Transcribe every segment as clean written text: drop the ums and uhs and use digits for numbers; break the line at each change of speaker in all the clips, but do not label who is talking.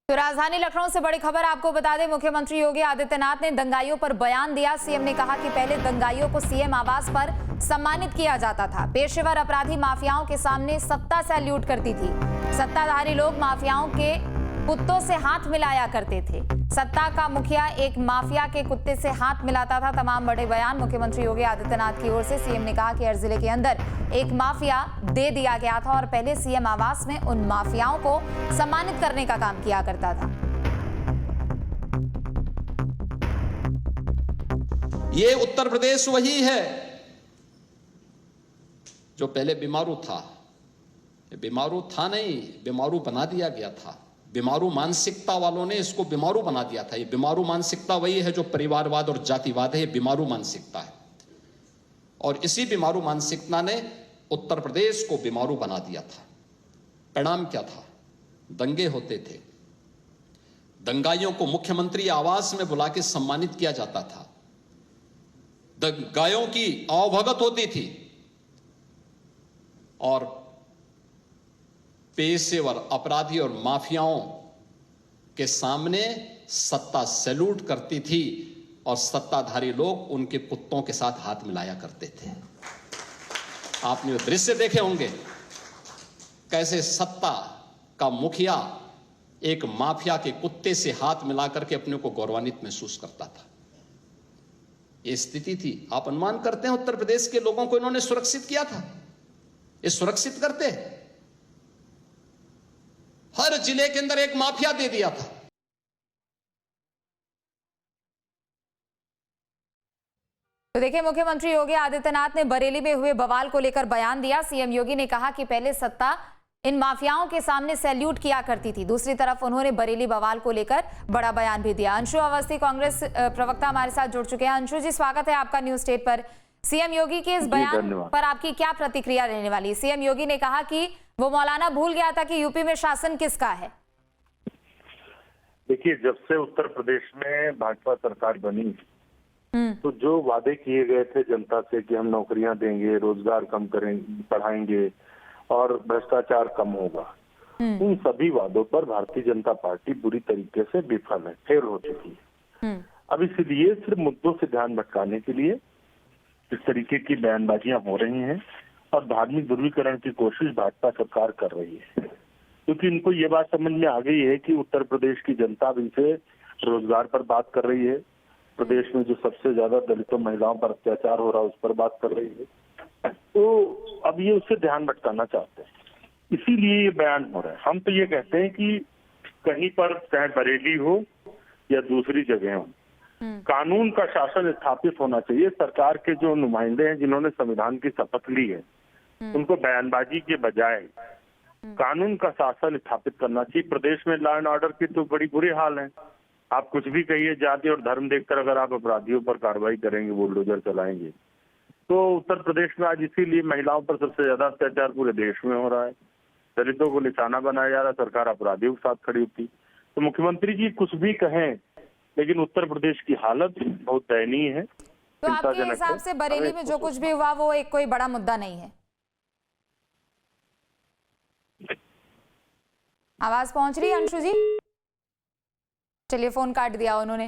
तो राजधानी लखनऊ से बड़ी खबर आपको बता दें, मुख्यमंत्री योगी आदित्यनाथ ने दंगाइयों पर बयान दिया। सीएम ने कहा कि पहले दंगाइयों को सीएम आवास पर सम्मानित किया जाता था। पेशेवर अपराधी माफियाओं के सामने सत्ता सैल्यूट करती थी। सत्ताधारी लोग माफियाओं के कुत्तों से हाथ मिलाया करते थे। सत्ता का मुखिया एक माफिया के कुत्ते से हाथ मिलाता था। तमाम बड़े बयान मुख्यमंत्री योगी आदित्यनाथ की ओर से। सीएम ने कहा कि हर जिले के अंदर एक माफिया दे दिया गया था और पहले सीएम आवास में उन माफियाओं को सम्मानित करने का काम किया करता था।
ये उत्तर प्रदेश वही है जो पहले बीमारू था। बीमारू था नहीं, बीमारू बना दिया गया था। बीमारू मानसिकता वालों ने इसको बीमारू बना दिया था। ये बीमारू मानसिकता वही है जो परिवारवाद और जातिवाद है। ये बीमारू मानसिकता है और इसी बीमारू मानसिकता ने उत्तर प्रदेश को बीमारू बना दिया था। परिणाम क्या था? दंगे होते थे, दंगाइयों को मुख्यमंत्री आवास में बुला के सम्मानित किया जाता था। दंगाइयों की आवभगत होती थी और पेशेवर अपराधी और माफियाओं के सामने सत्ता सैल्यूट करती थी और सत्ताधारी लोग उनके कुत्तों के साथ हाथ मिलाया करते थे। आपने वो दृश्य देखे होंगे, कैसे सत्ता का मुखिया एक माफिया के कुत्ते से हाथ मिलाकर के अपने को गौरवान्वित महसूस करता था। यह स्थिति थी। आप अनुमान करते हैं उत्तर प्रदेश के लोगों को इन्होंने सुरक्षित किया था? ये सुरक्षित करते? हर जिले के अंदर एक माफिया दे दिया था।
तो देखिए, मुख्यमंत्री योगी आदित्यनाथ ने बरेली में हुए बवाल को लेकर बयान दिया। सीएम योगी ने कहा कि पहले सत्ता इन माफियाओं के सामने सैल्यूट किया करती थी। दूसरी तरफ उन्होंने बरेली बवाल को लेकर बड़ा बयान भी दिया। अंशु अवस्थी कांग्रेस प्रवक्ता हमारे साथ जुड़ चुके हैं। अंशु जी, स्वागत है आपका न्यूज स्टेट पर। सीएम योगी के इस बयान पर आपकी क्या प्रतिक्रिया रहने वाली? सीएम योगी ने कहा कि वो मौलाना भूल गया था कि यूपी में शासन किसका है।
देखिए, जब से उत्तर प्रदेश में भाजपा सरकार बनी तो जो वादे किए गए थे जनता से कि हम नौकरियां देंगे, रोजगार कम करेंगे, बढ़ाएंगे और भ्रष्टाचार कम होगा, उन सभी वादों पर भारतीय जनता पार्टी बुरी तरीके से विफल है, फेल हो चुकी है। अब इसलिए सिर्फ मुद्दों से ध्यान भटकाने के लिए इस तरीके की बयानबाजियां हो रही हैं और धार्मिक ध्रुवीकरण की कोशिश भाजपा सरकार कर रही है, क्योंकि इनको ये बात समझ में आ गई है कि उत्तर प्रदेश की जनता भी इनसे रोजगार पर बात कर रही है, प्रदेश में जो सबसे ज्यादा दलितों महिलाओं पर अत्याचार हो रहा है उस पर बात कर रही है। तो अब ये उससे ध्यान भटकाना चाहते हैं, इसीलिए ये बयान हो रहा है। हम तो ये कहते हैं कि कहीं पर चाहे बरेली हो या दूसरी जगह हो, कानून का शासन स्थापित होना चाहिए। सरकार के जो नुमाइंदे हैं जिन्होंने संविधान की शपथ ली है, उनको बयानबाजी के बजाय कानून का शासन स्थापित करना चाहिए। प्रदेश में लॉ एंड ऑर्डर की तो बड़ी बुरे हाल है। आप कुछ भी कहिए, जाति और धर्म देखकर अगर आप अपराधियों पर कार्रवाई करेंगे, बुलडोजर चलाएंगे, तो उत्तर प्रदेश में आज इसीलिए महिलाओं पर सबसे ज्यादा अत्याचार पूरे देश में हो रहा है। दलितों को निशाना बनाया जा रहा है, सरकार अपराधियों के साथ खड़ी होती। तो मुख्यमंत्री जी कुछ भी कहें, लेकिन उत्तर प्रदेश की हालत बहुत दयनीय है।
तो आपके हिसाब से बरेली में जो कुछ भी हुआ वो एक कोई बड़ा मुद्दा नहीं है? आवाज पहुंच रही है अंशु जी? चलिए, फोन काट दिया उन्होंने।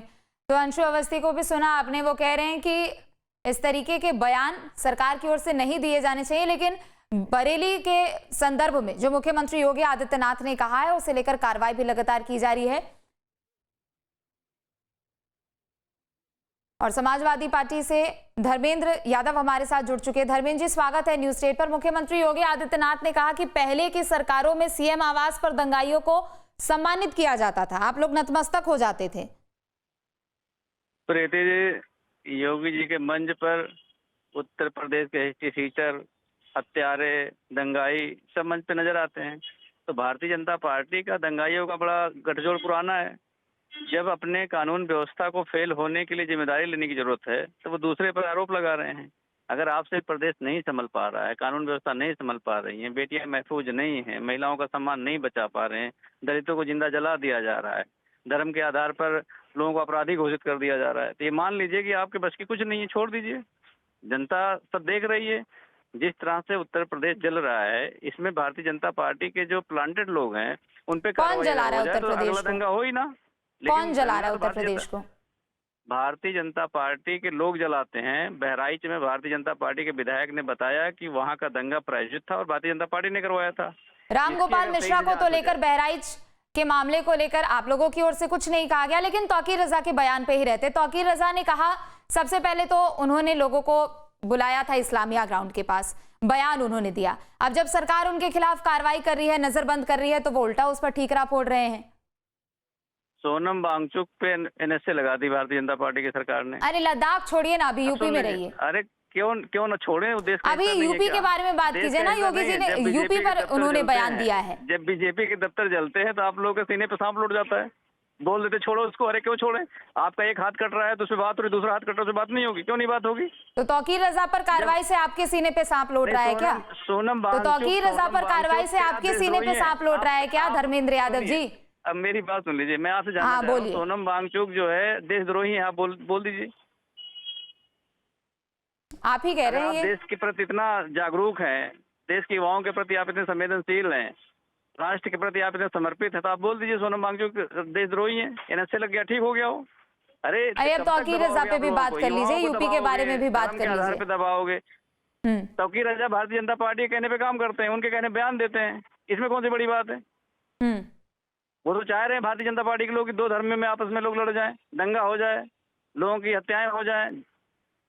तो अंशु अवस्थी को भी सुना आपने, वो कह रहे हैं कि इस तरीके के बयान सरकार की ओर से नहीं दिए जाने चाहिए, लेकिन बरेली के संदर्भ में जो मुख्यमंत्री योगी आदित्यनाथ ने कहा है उसे लेकर कार्रवाई भी लगातार की जा रही है। और समाजवादी पार्टी से धर्मेंद्र यादव हमारे साथ जुड़ चुके हैं। धर्मेंद्र जी, स्वागत है न्यूज स्टेट पर। मुख्यमंत्री योगी आदित्यनाथ ने कहा कि पहले की सरकारों में सीएम आवास पर दंगाइयों को सम्मानित किया जाता था, आप लोग नतमस्तक हो जाते थे।
प्रीति जी, योगी जी के मंच पर उत्तर प्रदेश के हिस्ट्री टीचर, हत्यारे, दंगाई सब मंच पे नजर आते हैं। तो भारतीय जनता पार्टी का दंगाइयों का बड़ा गठजोड़ पुराना है। जब अपने कानून व्यवस्था को फेल होने के लिए जिम्मेदारी लेने की जरूरत है तो वो दूसरे पर आरोप लगा रहे हैं। अगर आपसे प्रदेश नहीं संभल पा रहा है, कानून व्यवस्था नहीं संभल पा रही है, बेटियां महफूज नहीं है, महिलाओं का सम्मान नहीं बचा पा रहे हैं, दलितों को जिंदा जला दिया जा रहा है, धर्म के आधार पर लोगों को अपराधी घोषित कर दिया जा रहा है, तो ये मान लीजिए कि आपके बस की कुछ नहीं है, छोड़ दीजिए। जनता सब देख रही है। जिस तरह से उत्तर प्रदेश जल रहा है, इसमें भारतीय जनता पार्टी के जो प्लांटेड लोग हैं उन पे
कौन जला रहा है उत्तर
तो
प्रदेश
अगला
को?
दंगा हो ही ना।
कौन जला रहा है उत्तर प्रदेश को?
भारतीय जनता पार्टी के लोग जलाते हैं। बहराइच में भारतीय जनता पार्टी के विधायक ने बताया कि वहां का दंगा प्रायोजित था और भारतीय जनता पार्टी ने करवाया था।
रामगोपाल मिश्रा को तो लेकर बहराइच के मामले को लेकर आप लोगों की ओर से कुछ नहीं कहा गया, लेकिन तौकीर रजा के बयान पे ही रहते। तौकीर रजा ने कहा, सबसे पहले तो उन्होंने लोगों को बुलाया था इस्लामिया ग्राउंड के पास, बयान उन्होंने दिया। अब जब सरकार उनके खिलाफ कार्रवाई कर रही है, नजरबंद कर रही है, तो वो उल्टा उस पर ठीकरा फोड़ रहे हैं।
सोनम वांगचुक पे एनएसए लगा दी भारतीय जनता पार्टी की सरकार ने।
अरे लद्दाख छोड़िए ना, अभी यूपी में रहिए।
अरे क्यों ना छोड़े, देश का
अभी यूपी के बारे में बात कीजिए ना। योगी जी ने यूपी पर उन्होंने बयान दिया है।
जब बीजेपी के दफ्तर जलते हैं तो आप लोगों के सीने पे सांप लौट जाता है, बोल देते छोड़ो उसको। अरे क्यों छोड़े? आपका एक हाथ कट रहा है तो उसमें बात हो रही, दूसरा हाथ कट रहा है उसमें बात नहीं होगी? क्यों नहीं बात होगी?
तो तौकीर रजा पर कार्रवाई से आपके सीने पे सांप लौट रहा है क्या?
सोनम
तो तौकीर रजा पर कार्रवाई से आपके सीने पे सांप लौट रहा है क्या, धर्मेंद्र यादव जी?
अब मेरी बात सुन लीजिए, मैं आपसे जानना चाह रहा हूं, सोनम वांगचुक जो है देशद्रोही है, आप बोल दीजिए।
आप ही कह रहे हैं।
देश के प्रति इतना जागरूक हैं, देश के युवाओं के प्रति आप इतने संवेदनशील हैं, राष्ट्र के प्रति आप इतने समर्पित हैं, तो आप बोल दीजिए सोनम वांगचुक देशद्रोही है, एनएसए लग गया, ठीक हो गया हो। अरे
अब तौकीर रजा पे भी बात कर लीजिए, यूपी के बारे में भी बात कर लीजिए।
पे दबाओगे। तौकीर रजा भारतीय जनता पार्टी के कहने पे काम करते हैं, उनके कहने बयान देते हैं, इसमें कौन सी बड़ी बात है? वो तो चाह रहे हैं भारतीय जनता पार्टी के लोग कि दो धर्म में आपस में लोग लड़ जाएं, दंगा हो जाए, लोगों की हत्याएं हो जाएं,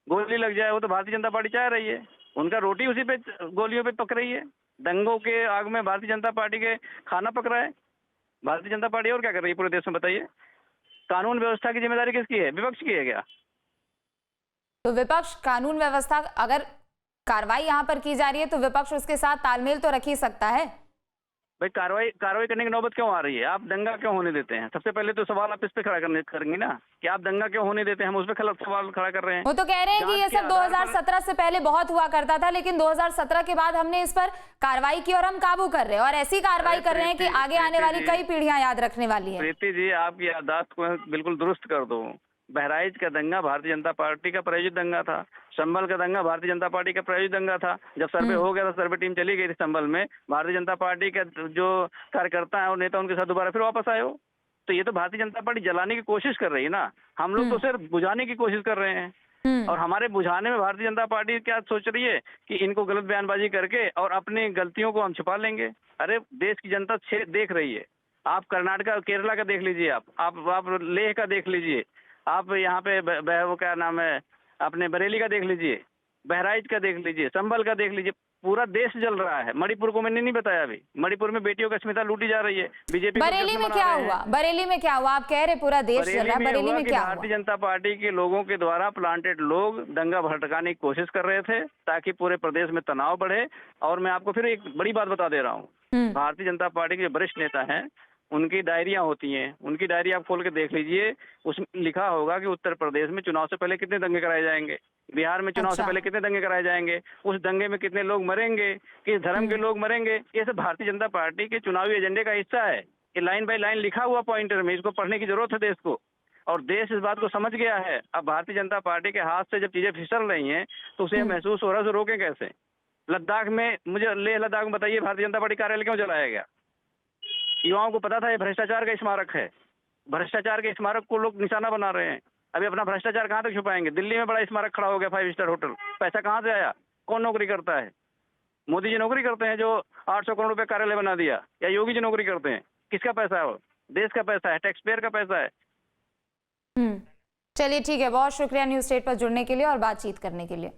गोली लग जाए। वो तो भारतीय जनता पार्टी चाह रही है, उनका रोटी उसी पे गोलियों पे पक रही है। दंगों के आग में भारतीय जनता पार्टी के खाना पक रहा है। भारतीय जनता पार्टी और क्या कर रही है पूरे देश में, बताइए? कानून व्यवस्था की जिम्मेदारी किसकी है? विपक्ष की है क्या?
तो विपक्ष कानून व्यवस्था, अगर कार्रवाई यहाँ पर की जा रही है तो विपक्ष उसके साथ तालमेल तो रख ही सकता है।
भाई कार्रवाई करने की नौबत क्यों आ रही है? आप दंगा क्यों होने देते हैं? सबसे पहले तो सवाल आप इस पे खड़ा करेंगे ना कि आप दंगा क्यों होने देते हैं, हम उस पे सवाल खड़ा कर रहे हैं।
वो तो कह रहे हैं कि ये सब 2017 से पहले बहुत हुआ करता था, लेकिन 2017 के बाद हमने इस पर कार्रवाई की और हम काबू कर रहे हैं, और ऐसी कार्रवाई कर रहे हैं कि आगे आने वाली कई पीढ़ियां याद रखने वाली है।
प्रीति जी, आपकी याददाश्त को बिल्कुल दुरुस्त कर दो। बहराइच का दंगा भारतीय जनता पार्टी का प्रायोजित दंगा था। संभल का दंगा भारतीय जनता पार्टी का प्रायोजित दंगा था। जब सर्वे हो गया था, सर्वे टीम चली गई थी संभल में, भारतीय जनता पार्टी का जो कार्यकर्ता है और नेता उनके साथ दोबारा फिर वापस आए हो। तो ये तो भारतीय जनता पार्टी जलाने की कोशिश कर रही है ना, हम लोग तो सिर्फ बुझाने की कोशिश कर रहे हैं। और हमारे बुझाने में भारतीय जनता पार्टी क्या सोच रही है कि इनको गलत बयानबाजी करके और अपनी गलतियों को हम छिपा लेंगे। अरे देश की जनता देख रही है। आप कर्नाटका केरला का देख लीजिए, आप लेह का देख लीजिए, आप यहाँ पे वो क्या नाम है अपने बरेली का देख लीजिए, बहराइच का देख लीजिए, संभल का देख लीजिए, पूरा देश जल रहा है। मणिपुर को मैंने नहीं बताया अभी, मणिपुर में बेटियों की अस्मिता लूटी जा रही है। बीजेपी
बरेली में क्या हुआ? बरेली में क्या हुआ? आप कह रहे पूरा देश जल रहा है, बरेली में क्या हुआ?
भारतीय जनता पार्टी के लोगों के द्वारा प्लांटेड लोग दंगा भड़काने की कोशिश कर रहे थे ताकि पूरे प्रदेश में तनाव बढ़े। और मैं आपको फिर एक बड़ी बात बता दे रहा हूँ, भारतीय जनता पार्टी के जो वरिष्ठ नेता हैं उनकी डायरियां होती हैं, उनकी डायरी आप खोल के देख लीजिए, उसमें लिखा होगा कि उत्तर प्रदेश में चुनाव से पहले कितने दंगे कराए जाएंगे, बिहार में चुनाव से पहले कितने दंगे कराए जाएंगे, उस दंगे में कितने लोग मरेंगे, किस धर्म के लोग मरेंगे। ये सब भारतीय जनता पार्टी के चुनावी एजेंडे का हिस्सा है। ये लाइन बाय लाइन लिखा हुआ पॉइंटर में, इसको पढ़ने की जरूरत है देश को, और देश इस बात को समझ गया है। अब भारतीय जनता पार्टी के हाथ से जब चीजें फिसल रही हैं तो उसे महसूस हो रहा है, उसे रोकें कैसे? लद्दाख में, मुझे लेह लद्दाख में बताइए भारतीय जनता पार्टी कार्यालय क्यों जलाया गया? युवाओं को पता था ये भ्रष्टाचार का स्मारक है, भ्रष्टाचार के स्मारक को लोग निशाना बना रहे हैं। अभी अपना भ्रष्टाचार कहाँ तक छुपाएंगे? दिल्ली में बड़ा स्मारक खड़ा हो गया, 5 स्टार होटल, पैसा कहाँ से आया? कौन नौकरी करता है? मोदी जी नौकरी करते हैं जो 800 करोड़ रुपए कार्यालय बना दिया, या योगी जी नौकरी करते हैं? किसका पैसा है वो? देश का पैसा है, टैक्स पेयर का पैसा है।
चलिए ठीक है, बहुत शुक्रिया न्यूज स्टेट पर जुड़ने के लिए और बातचीत करने के लिए।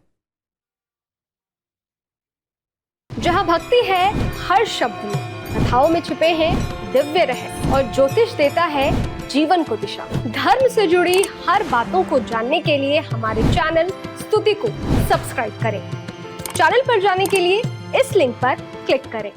जहां भक्ति है हर शब्द में, कथाओं में छुपे हैं दिव्य रहस्य, और ज्योतिष देता है जीवन को दिशा। धर्म से जुड़ी हर बातों को जानने के लिए हमारे चैनल स्तुति को सब्सक्राइब करें। चैनल पर जाने के लिए इस लिंक पर क्लिक करें।